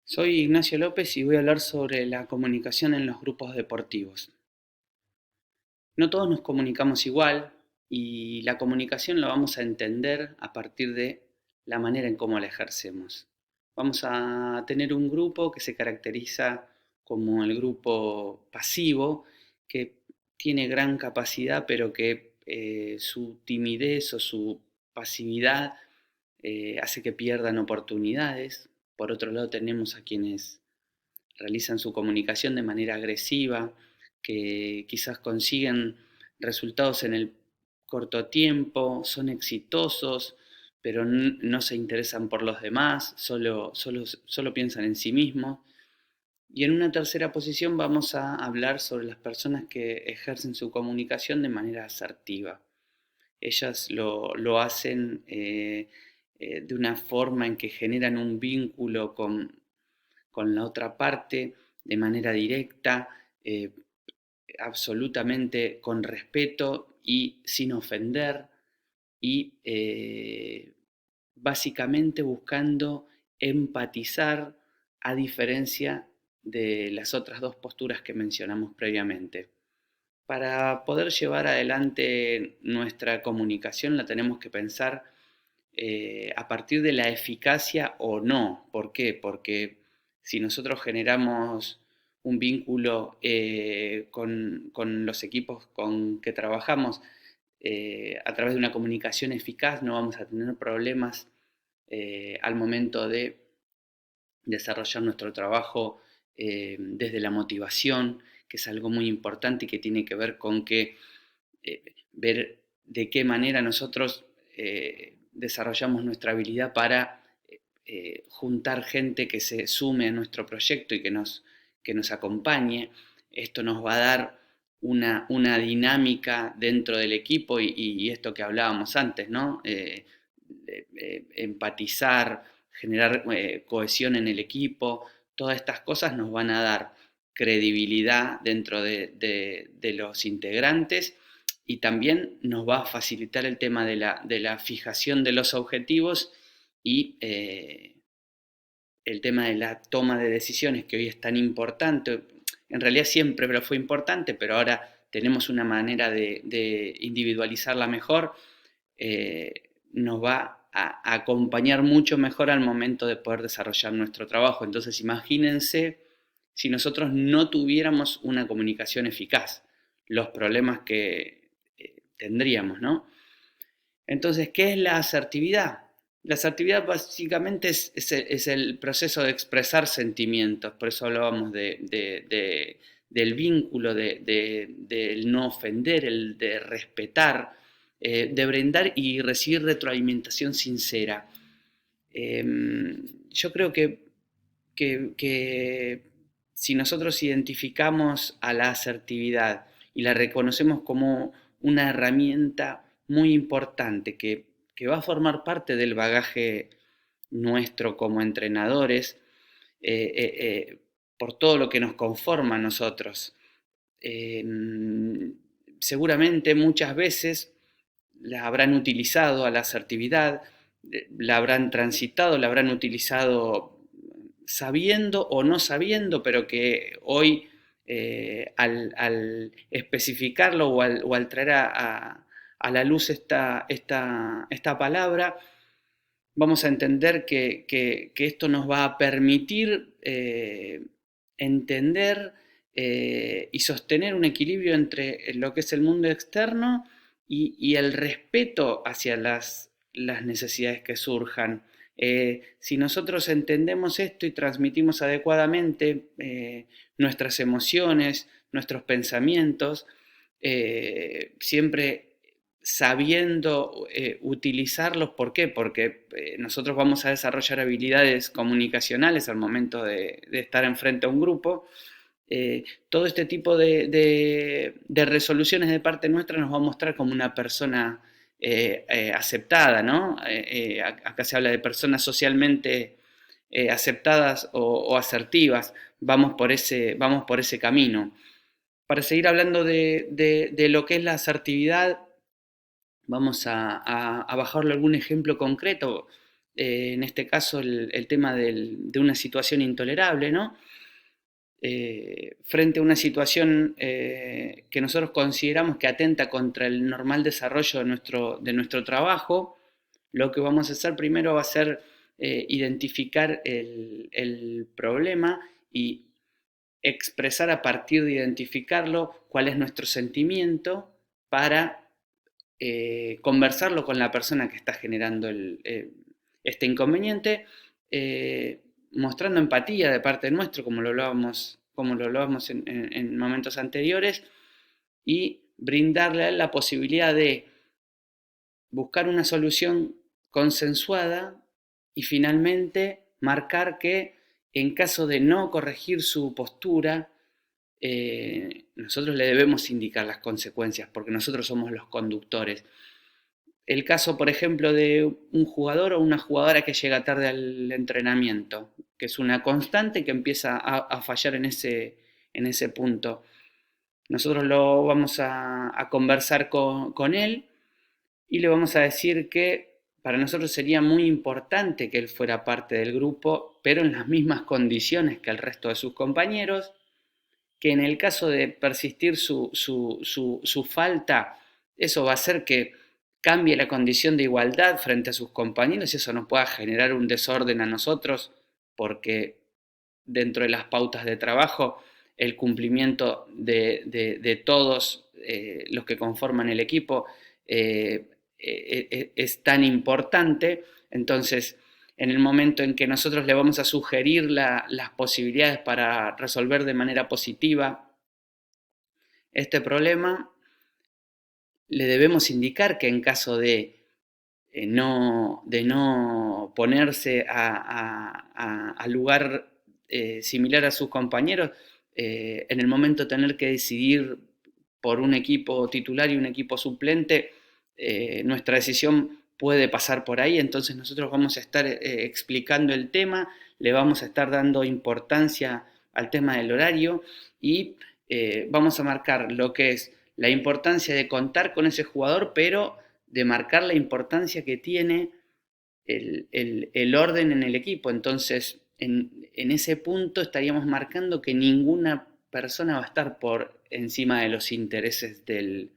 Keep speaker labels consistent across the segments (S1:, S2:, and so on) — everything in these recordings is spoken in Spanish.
S1: Soy Ignacio López y voy a hablar sobre la comunicación en los grupos deportivos. No todos nos comunicamos igual y la comunicación la vamos a entender a partir de la manera en cómo la ejercemos. Vamos a tener un grupo que se caracteriza como el grupo pasivo, que tiene gran capacidad, pero que su timidez o su pasividad hace que pierdan oportunidades. Por otro lado, tenemos a quienes realizan su comunicación de manera agresiva, que quizás consiguen resultados en el corto tiempo, son exitosos, pero no se interesan por los demás, solo piensan en sí mismos. Y en una tercera posición vamos a hablar sobre las personas que ejercen su comunicación de manera asertiva. Ellas lo hacen de una forma en que generan un vínculo con la otra parte de manera directa, eh, absolutamente con respeto y sin ofender y básicamente buscando empatizar a diferencia de las otras dos posturas que mencionamos previamente. Para poder llevar adelante nuestra comunicación la tenemos que pensar a partir de la eficacia o no. ¿Por qué? Porque si nosotros generamos un vínculo con los equipos con que trabajamos a través de una comunicación eficaz, no vamos a tener problemas al momento de desarrollar nuestro trabajo desde la motivación, que es algo muy importante y que tiene que ver con que ver de qué manera nosotros desarrollamos nuestra habilidad para juntar gente que se sume a nuestro proyecto y que nos acompañe. Esto nos va a dar una dinámica dentro del equipo y esto que hablábamos antes, ¿no? Empatizar, generar cohesión en el equipo, todas estas cosas nos van a dar credibilidad dentro de los integrantes y también nos va a facilitar el tema de la fijación de los objetivos y el tema de la toma de decisiones que hoy es tan importante. En realidad siempre lo fue importante, pero ahora tenemos una manera de individualizarla mejor, nos va a acompañar mucho mejor al momento de poder desarrollar nuestro trabajo. Entonces imagínense si nosotros no tuviéramos una comunicación eficaz, los problemas que tendríamos, ¿no? Entonces, ¿qué es la asertividad? La asertividad básicamente es el proceso de expresar sentimientos, por eso hablábamos del vínculo, del no ofender, el de respetar, de brindar y recibir retroalimentación sincera. Yo creo que si nosotros identificamos a la asertividad y la reconocemos como una herramienta muy importante que va a formar parte del bagaje nuestro como entrenadores, eh, eh, eh, por todo lo que nos conforma a nosotros. Eh, Seguramente muchas veces la habrán utilizado a la asertividad, la habrán transitado, la habrán utilizado sabiendo o no sabiendo, pero que hoy al especificarlo o al traer a la luz esta palabra, vamos a entender que esto nos va a permitir entender y sostener un equilibrio entre lo que es el mundo externo y el respeto hacia las necesidades que surjan. Si nosotros entendemos esto y transmitimos adecuadamente nuestras emociones, nuestros pensamientos, siempre sabiendo utilizarlos. ¿Por qué? Porque nosotros vamos a desarrollar habilidades comunicacionales al momento de estar enfrente a un grupo. Todo este tipo de resoluciones de parte nuestra nos va a mostrar como una persona aceptada, ¿no? Acá se habla de personas socialmente aceptadas o asertivas. Vamos por ese camino. Para seguir hablando de lo que es la asertividad, vamos a bajarle algún ejemplo concreto. en este caso el tema de una situación intolerable, ¿no? Frente a una situación que nosotros consideramos que atenta contra el normal desarrollo de nuestro trabajo, lo que vamos a hacer primero va a ser identificar el problema y expresar a partir de identificarlo cuál es nuestro sentimiento para conversarlo con la persona que está generando este inconveniente, mostrando empatía de parte nuestro, como lo hablábamos en momentos anteriores, y brindarle a él la posibilidad de buscar una solución consensuada y finalmente marcar que en caso de no corregir su postura, nosotros le debemos indicar las consecuencias porque nosotros somos los conductores. El caso, por ejemplo, de un jugador o una jugadora que llega tarde al entrenamiento, que es una constante que empieza a fallar en ese punto. Nosotros lo vamos a conversar con él y le vamos a decir que para nosotros sería muy importante que él fuera parte del grupo, pero en las mismas condiciones que el resto de sus compañeros, que en el caso de persistir su falta, eso va a hacer que cambie la condición de igualdad frente a sus compañeros y eso nos pueda generar un desorden a nosotros, porque dentro de las pautas de trabajo, el cumplimiento de todos los que conforman el equipo es tan importante. Entonces, en el momento en que nosotros le vamos a sugerir las posibilidades para resolver de manera positiva este problema, le debemos indicar que en caso de no ponerse al lugar similar a sus compañeros, en el momento de tener que decidir por un equipo titular y un equipo suplente, nuestra decisión puede pasar por ahí, entonces nosotros vamos a estar explicando el tema, le vamos a estar dando importancia al tema del horario y vamos a marcar lo que es la importancia de contar con ese jugador, pero de marcar la importancia que tiene el orden en el equipo. Entonces, en ese punto estaríamos marcando que ninguna persona va a estar por encima de los intereses del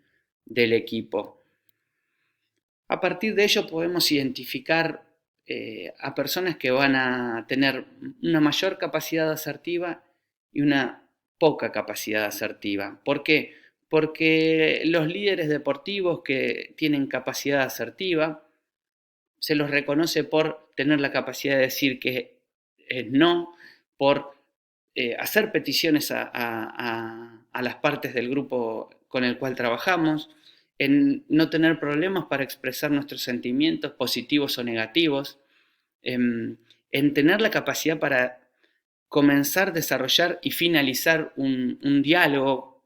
S1: equipo. A partir de ello podemos identificar a personas que van a tener una mayor capacidad asertiva y una poca capacidad asertiva. ¿Por qué? Porque los líderes deportivos que tienen capacidad asertiva se los reconoce por tener la capacidad de decir que es no, por hacer peticiones a las partes del grupo con el cual trabajamos, en no tener problemas para expresar nuestros sentimientos positivos o negativos, en tener la capacidad para comenzar, desarrollar y finalizar un diálogo.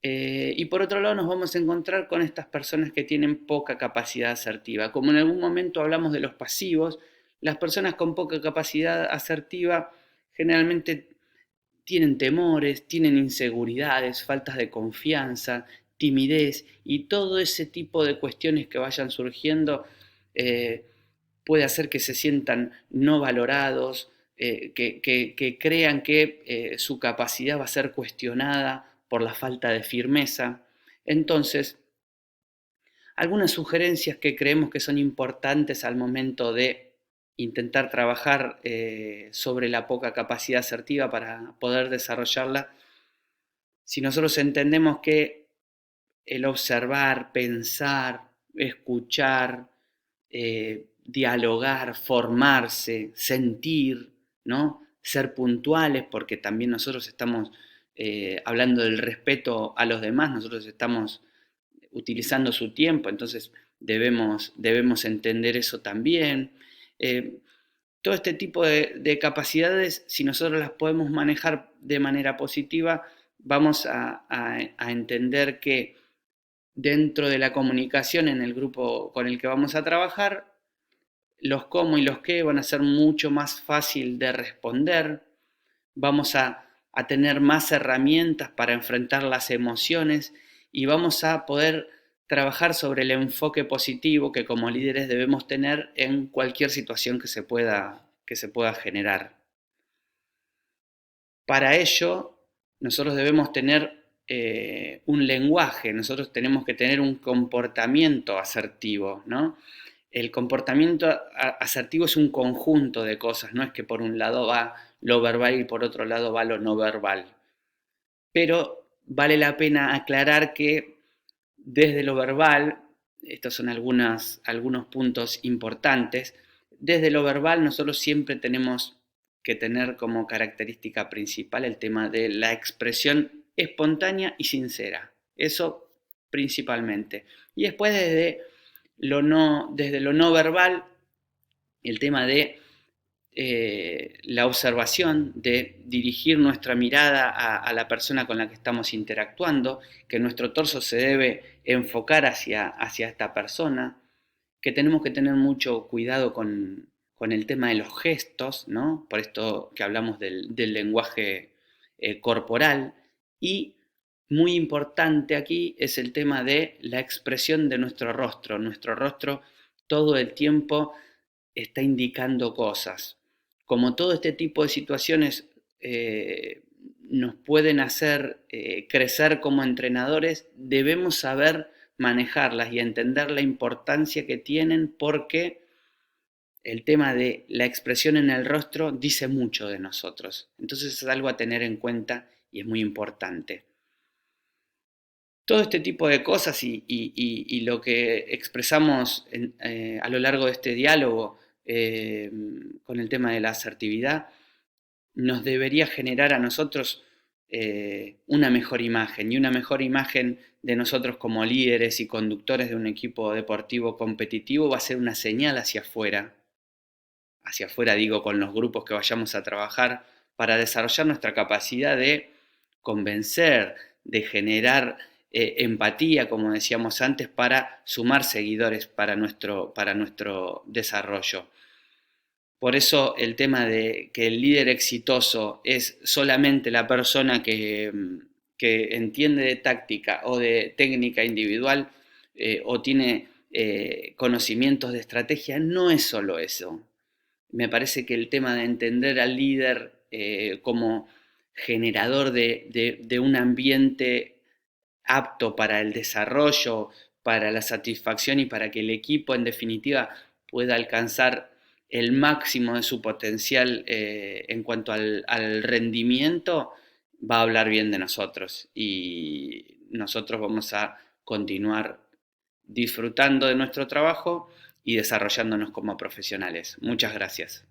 S1: Y por otro lado nos vamos a encontrar con estas personas que tienen poca capacidad asertiva. Como en algún momento hablamos de los pasivos, las personas con poca capacidad asertiva generalmente tienen temores, tienen inseguridades, faltas de confianza, timidez y todo ese tipo de cuestiones que vayan surgiendo puede hacer que se sientan no valorados, que crean que su capacidad va a ser cuestionada por la falta de firmeza. Entonces, algunas sugerencias que creemos que son importantes al momento de intentar trabajar sobre la poca capacidad asertiva para poder desarrollarla, si nosotros entendemos que el observar, pensar, escuchar, dialogar, formarse, sentir, ¿no? Ser puntuales, porque también nosotros estamos hablando del respeto a los demás, nosotros estamos utilizando su tiempo, entonces debemos entender eso también. Todo este tipo de capacidades, si nosotros las podemos manejar de manera positiva, vamos a entender que dentro de la comunicación en el grupo con el que vamos a trabajar, los cómo y los qué van a ser mucho más fácil de responder, vamos a tener más herramientas para enfrentar las emociones y vamos a poder trabajar sobre el enfoque positivo que como líderes debemos tener en cualquier situación que se pueda generar. Para ello, nosotros debemos tener un lenguaje, nosotros tenemos que tener un comportamiento asertivo, ¿no? El comportamiento asertivo es un conjunto de cosas, no es que por un lado va lo verbal y por otro lado va lo no verbal. Pero vale la pena aclarar que desde lo verbal, estos son algunos puntos importantes, desde lo verbal nosotros siempre tenemos que tener como característica principal el tema de la expresión espontánea y sincera. Eso principalmente. Y después desde lo no verbal, el tema de la observación, de dirigir nuestra mirada a la persona con la que estamos interactuando, que nuestro torso se debe enfocar hacia esta persona, que tenemos que tener mucho cuidado con el tema de los gestos, ¿no? Por esto que hablamos del lenguaje corporal. Y muy importante aquí es el tema de la expresión de nuestro rostro. Nuestro rostro todo el tiempo está indicando cosas. Como todo este tipo de situaciones nos pueden hacer crecer como entrenadores, debemos saber manejarlas y entender la importancia que tienen, porque el tema de la expresión en el rostro dice mucho de nosotros. Entonces es algo a tener en cuenta y es muy importante. Todo este tipo de cosas y lo que expresamos a lo largo de este diálogo con el tema de la asertividad nos debería generar a nosotros una mejor imagen, y una mejor imagen de nosotros como líderes y conductores de un equipo deportivo competitivo va a ser una señal hacia afuera digo, con los grupos que vayamos a trabajar, para desarrollar nuestra capacidad de convencer, de generar empatía, como decíamos antes, para sumar seguidores para nuestro desarrollo. Por eso el tema de que el líder exitoso es solamente la persona que entiende de táctica o de técnica individual o tiene conocimientos de estrategia, no es solo eso. Me parece que el tema de entender al líder como generador de un ambiente apto para el desarrollo, para la satisfacción y para que el equipo en definitiva pueda alcanzar el máximo de su potencial en cuanto al rendimiento, va a hablar bien de nosotros y nosotros vamos a continuar disfrutando de nuestro trabajo y desarrollándonos como profesionales. Muchas gracias.